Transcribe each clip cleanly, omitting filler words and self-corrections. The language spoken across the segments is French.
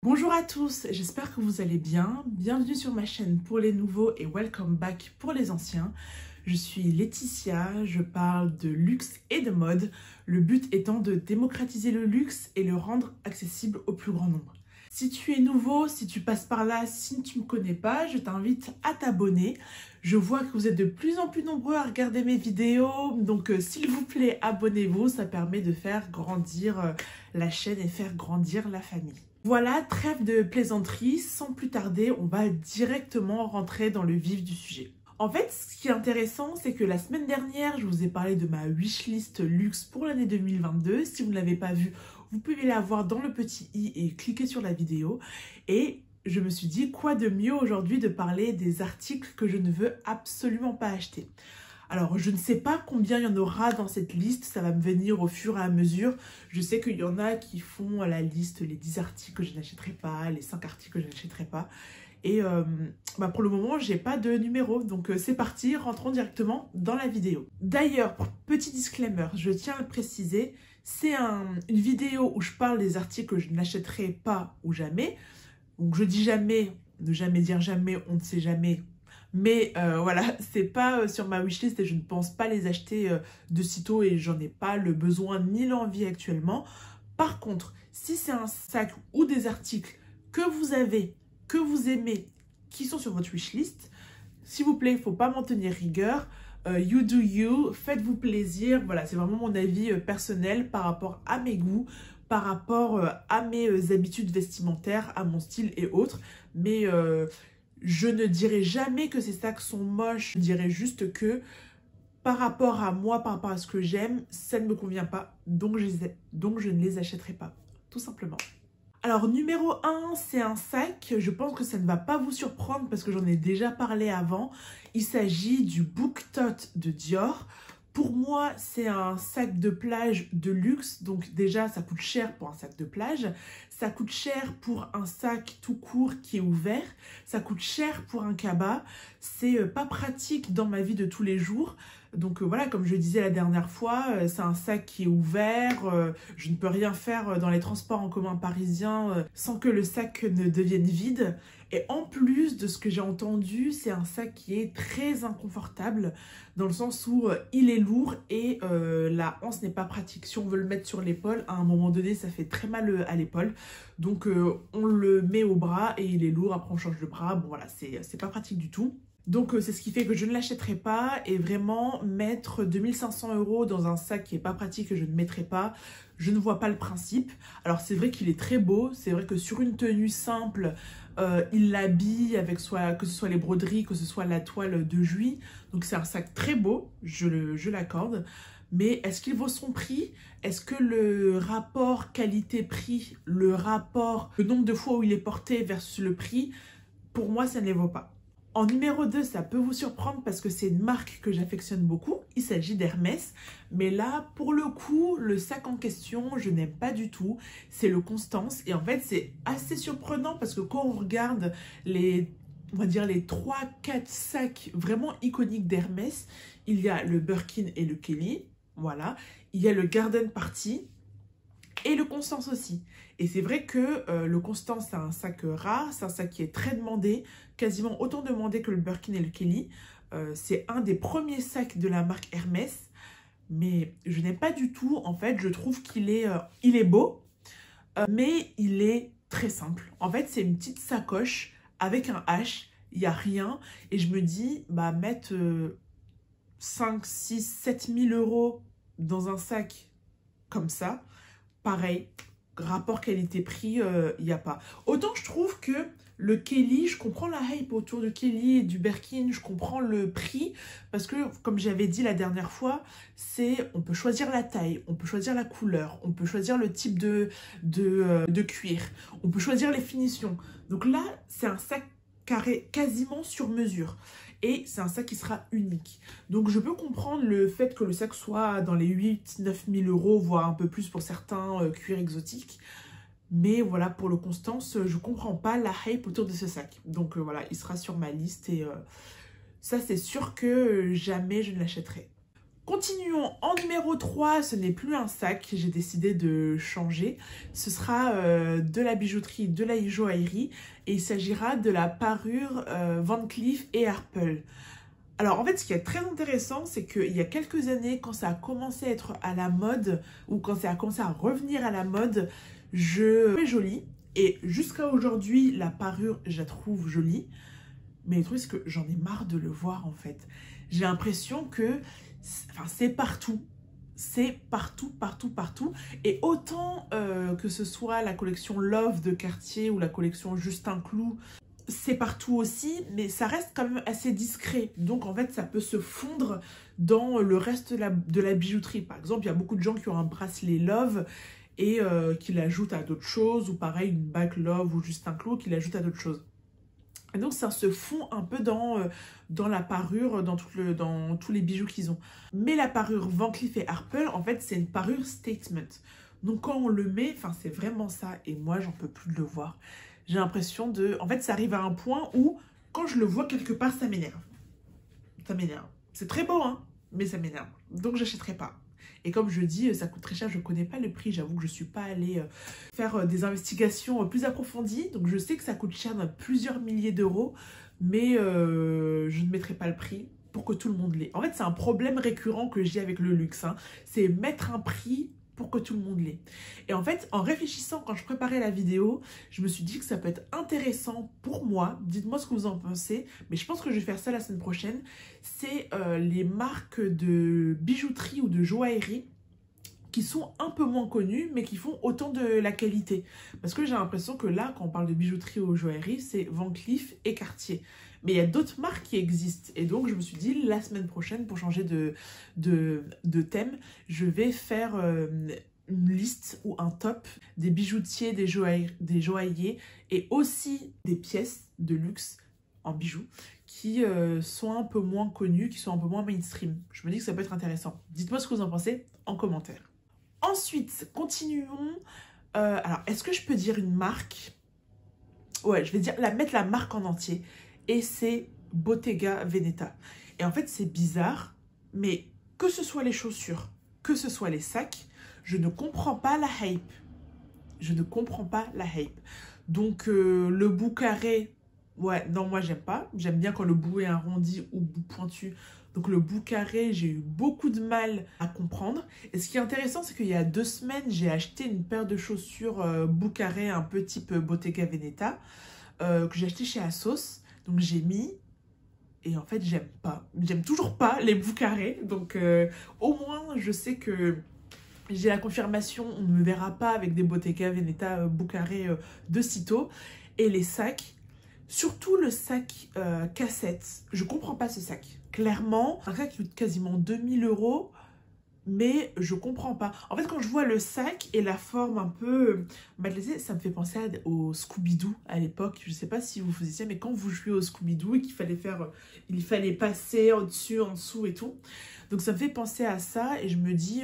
Bonjour à tous, j'espère que vous allez bien. Bienvenue sur ma chaîne pour les nouveaux et welcome back pour les anciens. Je suis Laetitia, je parle de luxe et de mode, le but étant de démocratiser le luxe et le rendre accessible au plus grand nombre. Si tu es nouveau, si tu passes par là, si tu ne me connais pas, je t'invite à t'abonner. Je vois que vous êtes de plus en plus nombreux à regarder mes vidéos, donc s'il vous plaît, abonnez-vous, ça permet de faire grandir la chaîne et faire grandir la famille. Voilà, trêve de plaisanterie, sans plus tarder, on va directement rentrer dans le vif du sujet. En fait, ce qui est intéressant, c'est que la semaine dernière, je vous ai parlé de ma wishlist luxe pour l'année 2022. Si vous ne l'avez pas vue, vous pouvez la voir dans le petit i et cliquer sur la vidéo. Et je me suis dit, quoi de mieux aujourd'hui de parler des articles que je ne veux absolument pas acheter. Alors, je ne sais pas combien il y en aura dans cette liste, ça va me venir au fur et à mesure. Je sais qu'il y en a qui font la liste, les 10 articles que je n'achèterai pas, les 5 articles que je n'achèterai pas. Et pour le moment, j'ai pas de numéro, donc c'est parti, rentrons directement dans la vidéo. D'ailleurs, petit disclaimer, je tiens à le préciser, c'est une vidéo où je parle des articles que je n'achèterai pas ou jamais. Donc je dis jamais, ne jamais dire jamais, on ne sait jamais. Mais voilà, c'est pas sur ma wishlist et je ne pense pas les acheter de sitôt et j'en ai pas le besoin ni l'envie actuellement. Par contre, si c'est un sac ou des articles que vous avez, que vous aimez, qui sont sur votre wishlist, s'il vous plaît, il ne faut pas m'en tenir rigueur. You do you, faites-vous plaisir. Voilà, c'est vraiment mon avis personnel par rapport à mes goûts, par rapport à mes habitudes vestimentaires, à mon style et autres. Mais je ne dirai jamais que ces sacs sont moches, je dirais juste que par rapport à moi, par rapport à ce que j'aime, ça ne me convient pas, donc je ne les achèterai pas, tout simplement. Alors numéro 1, c'est un sac, je pense que ça ne va pas vous surprendre parce que j'en ai déjà parlé avant. Il s'agit du Book Tote de Dior. Pour moi, c'est un sac de plage de luxe, donc déjà ça coûte cher pour un sac de plage, ça coûte cher pour un sac tout court qui est ouvert, ça coûte cher pour un cabas, c'est pas pratique dans ma vie de tous les jours. Donc voilà, comme je disais la dernière fois, c'est un sac qui est ouvert, je ne peux rien faire dans les transports en commun parisiens sans que le sac ne devienne vide. Et en plus de ce que j'ai entendu, c'est un sac qui est très inconfortable dans le sens où il est lourd et la hanche n'est pas pratique. Si on veut le mettre sur l'épaule, à un moment donné, ça fait très mal à l'épaule. Donc on le met au bras et il est lourd, après on change de bras. Bon voilà, c'est pas pratique du tout. Donc c'est ce qui fait que je ne l'achèterai pas et vraiment mettre 2500 € dans un sac qui n'est pas pratique que je ne mettrai pas, je ne vois pas le principe. Alors c'est vrai qu'il est très beau, c'est vrai que sur une tenue simple, il l'habille avec que ce soit les broderies, que ce soit la toile de Juillet. Donc c'est un sac très beau, je l'accorde. Mais est-ce qu'il vaut son prix? Est-ce que le rapport qualité-prix, le nombre de fois où il est porté versus le prix, pour moi ça ne les vaut pas. En numéro 2, ça peut vous surprendre parce que c'est une marque que j'affectionne beaucoup. Il s'agit d'Hermès. Mais là, pour le coup, le sac en question, je n'aime pas du tout. C'est le Constance. Et en fait, c'est assez surprenant parce que quand on regarde on va dire les 3-4 sacs vraiment iconiques d'Hermès, il y a le Birkin et le Kelly. Voilà. Il y a le Garden Party. Et le Constance aussi. Et c'est vrai que le Constance, c'est un sac rare, c'est un sac qui est très demandé, quasiment autant demandé que le Birkin et le Kelly. C'est un des premiers sacs de la marque Hermès, mais je n'aime pas du tout. En fait, je trouve qu'il est beau, mais il est très simple. En fait, c'est une petite sacoche avec un H, il n'y a rien. Et je me dis, bah mettre 5, 6, 7 000 € dans un sac comme ça, pareil, rapport qualité-prix, il n'y a pas. Autant je trouve que le Kelly, je comprends la hype autour de Kelly et du Birkin, je comprends le prix, parce que comme j'avais dit la dernière fois, on peut choisir la taille, on peut choisir la couleur, on peut choisir le type de cuir, on peut choisir les finitions. Donc là, c'est un sac carré quasiment sur mesure. Et c'est un sac qui sera unique. Donc je peux comprendre le fait que le sac soit dans les 8-9 000 €, voire un peu plus pour certains cuirs exotiques. Mais voilà, pour le Constance, je comprends pas la hype autour de ce sac. Donc voilà, il sera sur ma liste et ça c'est sûr que jamais je ne l'achèterai. Continuons en numéro 3, ce n'est plus un sac, j'ai décidé de changer. Ce sera de la bijouterie, de la joaillerie et il s'agira de la parure Van Cleef & Arpels. Alors en fait, ce qui est très intéressant, c'est qu'il y a quelques années, quand ça a commencé à être à la mode ou quand ça a commencé à revenir à la mode, je trouvais jolie et jusqu'à aujourd'hui, la parure, je la trouve jolie. Mais le truc, c'est que j'en ai marre de le voir en fait. J'ai l'impression que c'est partout. C'est partout, partout, partout. Et autant que ce soit la collection Love de Cartier ou la collection Justin Clou, c'est partout aussi, mais ça reste quand même assez discret. Donc en fait, ça peut se fondre dans le reste de la bijouterie. Par exemple, il y a beaucoup de gens qui ont un bracelet Love et qui l'ajoutent à d'autres choses. Ou pareil, une bague Love ou Justin Clou qui l'ajoutent à d'autres choses. Et donc ça se fond un peu dans la parure, dans tous les bijoux qu'ils ont. Mais la parure Van Cleef & Arpels, en fait, c'est une parure statement. Donc quand on le met, c'est vraiment ça. Et moi, j'en peux plus de le voir. J'ai l'impression de... En fait, ça arrive à un point où, quand je le vois quelque part, ça m'énerve. Ça m'énerve. C'est très beau, hein, mais ça m'énerve. Donc, j'achèterai pas. Et comme je dis, ça coûte très cher, je ne connais pas le prix. J'avoue que je ne suis pas allée faire des investigations plus approfondies. Donc, je sais que ça coûte cher, dans plusieurs milliers d'euros, mais je ne mettrai pas le prix pour que tout le monde l'ait. En fait, c'est un problème récurrent que j'ai avec le luxe. Hein. C'est mettre un prix pour que tout le monde l'ait. Et en fait, en réfléchissant, quand je préparais la vidéo, je me suis dit que ça peut être intéressant pour moi. Dites-moi ce que vous en pensez. Mais je pense que je vais faire ça la semaine prochaine. C'est les marques de bijouterie ou de joaillerie qui sont un peu moins connues, mais qui font autant de la qualité. Parce que j'ai l'impression que là, quand on parle de bijouterie ou joaillerie, c'est Van Cleef et Cartier. Mais il y a d'autres marques qui existent. Et donc, je me suis dit, la semaine prochaine, pour changer de thème, je vais faire une liste ou un top des bijoutiers, des joailliers et aussi des pièces de luxe en bijoux qui sont un peu moins connues, qui sont un peu moins mainstream. Je me dis que ça peut être intéressant. Dites-moi ce que vous en pensez en commentaire. Ensuite, continuons. Alors, est-ce que je peux dire une marque? Ouais, je vais mettre la marque en entier. Et c'est Bottega Veneta. Et en fait, c'est bizarre, mais que ce soit les chaussures, que ce soit les sacs, je ne comprends pas la hype. Je ne comprends pas la hype. Donc, le bout carré, ouais, non, moi, j'aime pas. J'aime bien quand le bout est arrondi ou bout pointu. Donc, le bout carré, j'ai eu beaucoup de mal à comprendre. Et ce qui est intéressant, c'est qu'il y a 2 semaines, j'ai acheté une paire de chaussures bout carré, un peu type Bottega Veneta, que j'ai acheté chez ASOS. Donc j'ai mis et en fait j'aime pas. J'aime toujours pas les bouts carrés. Donc au moins je sais que j'ai la confirmation. On ne me verra pas avec des Bottega Veneta bouts carrés de sitôt. Et les sacs, surtout le sac cassette. Je comprends pas ce sac. Clairement, un sac qui coûte quasiment 2000 €. Mais je comprends pas. En fait, quand je vois le sac et la forme un peu matelassée, ça me fait penser au Scooby-Doo à l'époque. Je sais pas si vous faisiez ça, mais quand vous jouiez au Scooby-Doo et il fallait passer au-dessus, en dessous et tout. Donc ça me fait penser à ça et je me dis,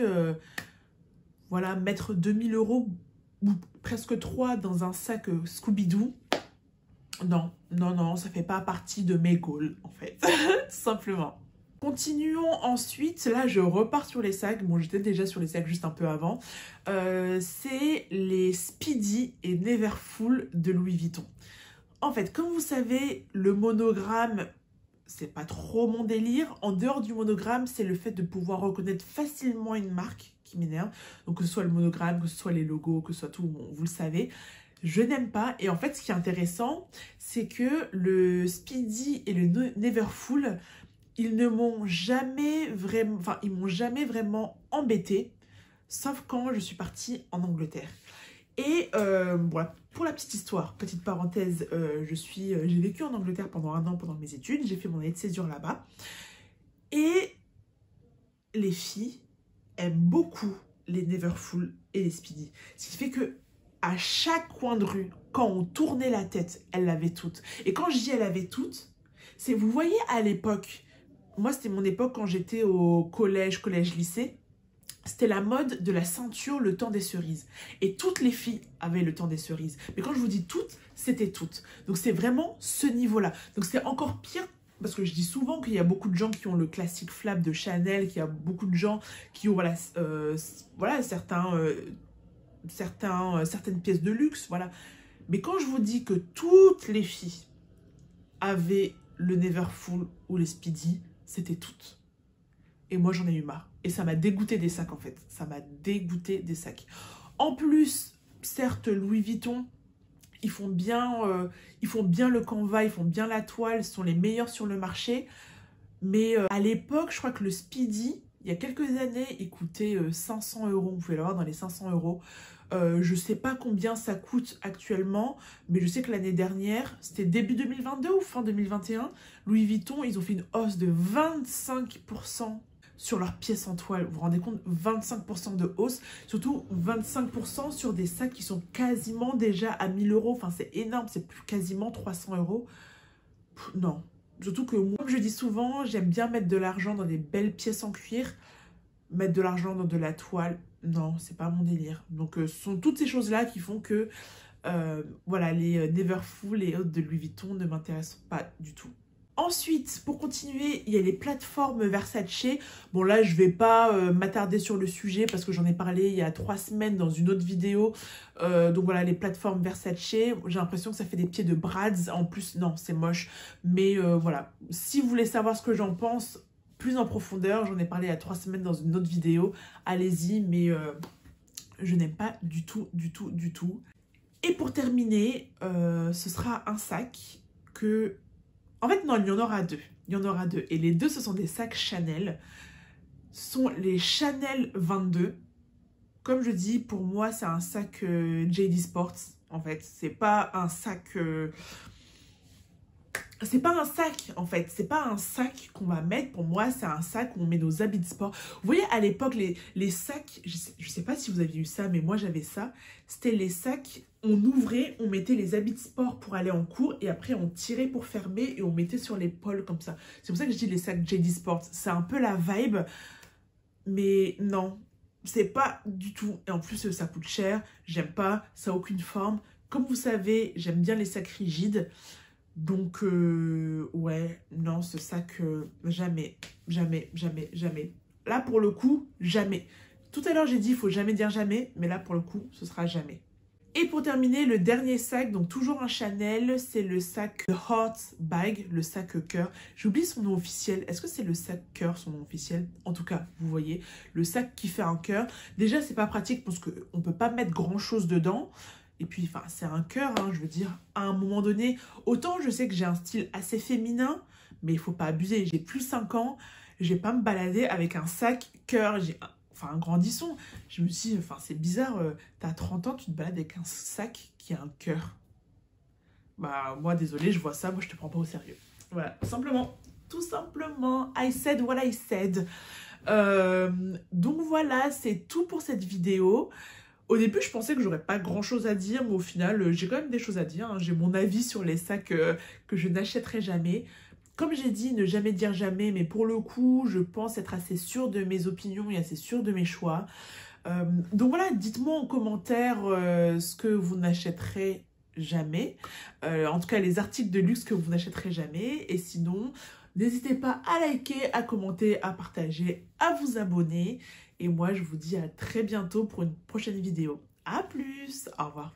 voilà, mettre 2000 € ou presque 3 dans un sac Scooby-Doo, non, non, non, ça fait pas partie de mes goals en fait, tout simplement. Continuons ensuite, là je repars sur les sacs, bon j'étais déjà sur les sacs juste un peu avant, c'est les Speedy et Neverfull de Louis Vuitton. En fait, comme vous savez, le monogramme, c'est pas trop mon délire. En dehors du monogramme, c'est le fait de pouvoir reconnaître facilement une marque qui m'énerve. Donc que ce soit le monogramme, que ce soit les logos, que ce soit tout, bon, vous le savez. Je n'aime pas. Et en fait, ce qui est intéressant, c'est que le Speedy et le Neverfull, ils m'ont jamais vraiment embêté, sauf quand je suis partie en Angleterre. Et voilà, pour la petite histoire, petite parenthèse, j'ai vécu en Angleterre pendant 1 an pendant mes études, j'ai fait mon année de césure là-bas. Et les filles aiment beaucoup les Neverfull et les Speedy. Ce qui fait que à chaque coin de rue, quand on tournait la tête, elles l'avaient toutes. Et quand je dis elles l'avaient toutes, c'est, vous voyez à l'époque, moi c'était mon époque quand j'étais au collège-lycée, c'était la mode de la ceinture le temps des cerises. Et toutes les filles avaient le temps des cerises. Mais quand je vous dis toutes, c'était toutes. Donc c'est vraiment ce niveau-là. Donc c'est encore pire parce que je dis souvent qu'il y a beaucoup de gens qui ont le classique flap de Chanel, qu'il y a beaucoup de gens qui ont voilà, certaines pièces de luxe, voilà. Mais quand je vous dis que toutes les filles avaient le Neverfull ou les Speedy, c'était toutes. Et moi, j'en ai eu marre. Et ça m'a dégoûté des sacs, en fait. Ça m'a dégoûté des sacs. En plus, certes, Louis Vuitton, ils font bien le canvas, ils font bien la toile, ils sont les meilleurs sur le marché. Mais à l'époque, je crois que le Speedy, il y a quelques années, il coûtait 500 €. Vous pouvez l'avoir dans les 500 €. Je ne sais pas combien ça coûte actuellement, mais je sais que l'année dernière, c'était début 2022 ou fin 2021, Louis Vuitton, ils ont fait une hausse de 25% sur leurs pièces en toile. Vous vous rendez compte, 25% de hausse, surtout 25% sur des sacs qui sont quasiment déjà à 1000 €. Enfin, c'est énorme, c'est quasiment 300 €. Non. Surtout que moi, comme je dis souvent, j'aime bien mettre de l'argent dans des belles pièces en cuir. Mettre de l'argent dans de la toile, non, c'est pas mon délire. Donc, ce sont toutes ces choses-là qui font que, voilà, les Neverfull et autres de Louis Vuitton ne m'intéressent pas du tout. Ensuite, pour continuer, il y a les plateformes Versace. Bon là, je vais pas m'attarder sur le sujet parce que j'en ai parlé il y a 3 semaines dans une autre vidéo. Donc voilà, les plateformes Versace, j'ai l'impression que ça fait des pieds de Brads. En plus, non, c'est moche. Mais voilà, si vous voulez savoir ce que j'en pense plus en profondeur, j'en ai parlé il y a 3 semaines dans une autre vidéo. Allez-y, mais je n'aime pas du tout, du tout, du tout. Et pour terminer, ce sera un sac que... En fait, non, il y en aura deux. Il y en aura deux. Et les deux, ce sont des sacs Chanel. Ce sont les Chanel 22. Comme je dis, pour moi, c'est un sac JD Sports. En fait, c'est pas un sac... C'est pas un sac, en fait. C'est pas un sac qu'on va mettre. Pour moi, c'est un sac où on met nos habits de sport. Vous voyez, à l'époque, les sacs... Je sais pas si vous aviez eu ça, mais moi, j'avais ça. C'était les sacs... On ouvrait, on mettait les habits de sport pour aller en cours et après on tirait pour fermer et on mettait sur l'épaule comme ça. C'est pour ça que je dis les sacs JD Sports. C'est un peu la vibe, mais non, c'est pas du tout. Et en plus, ça coûte cher, j'aime pas, ça n'a aucune forme. Comme vous savez, j'aime bien les sacs rigides. Donc, ouais, non, ce sac, jamais, jamais, jamais, jamais. Là, pour le coup, jamais. Tout à l'heure, j'ai dit, il faut jamais dire jamais, mais là, pour le coup, ce sera jamais. Et pour terminer, le dernier sac, donc toujours un Chanel, c'est le sac The Heart Bag, le sac cœur. J'oublie son nom officiel. Est-ce que c'est le sac cœur, son nom officiel? En tout cas, vous voyez, le sac qui fait un cœur. Déjà, c'est pas pratique parce qu'on ne peut pas mettre grand-chose dedans. Et puis, enfin, c'est un cœur, hein, je veux dire, à un moment donné. Autant je sais que j'ai un style assez féminin, mais il faut pas abuser. J'ai plus 5 ans, je vais pas me balader avec un sac cœur. Enfin, grandissons. Je me suis dit, enfin, c'est bizarre, t'as 30 ans, tu te balades avec un sac qui a un cœur. Bah, moi, désolé, je vois ça, moi, je te prends pas au sérieux. Voilà, simplement, tout simplement, I said what I said. Donc voilà, c'est tout pour cette vidéo. Au début, je pensais que j'aurais pas grand-chose à dire, mais au final, j'ai quand même des choses à dire. Hein. J'ai mon avis sur les sacs que je n'achèterai jamais. Comme j'ai dit, ne jamais dire jamais, mais pour le coup, je pense être assez sûre de mes opinions et assez sûre de mes choix. Donc voilà, dites-moi en commentaire ce que vous n'achèterez jamais. En tout cas, les articles de luxe que vous n'achèterez jamais. Et sinon, n'hésitez pas à liker, à commenter, à partager, à vous abonner. Et moi, je vous dis à très bientôt pour une prochaine vidéo. À plus, au revoir.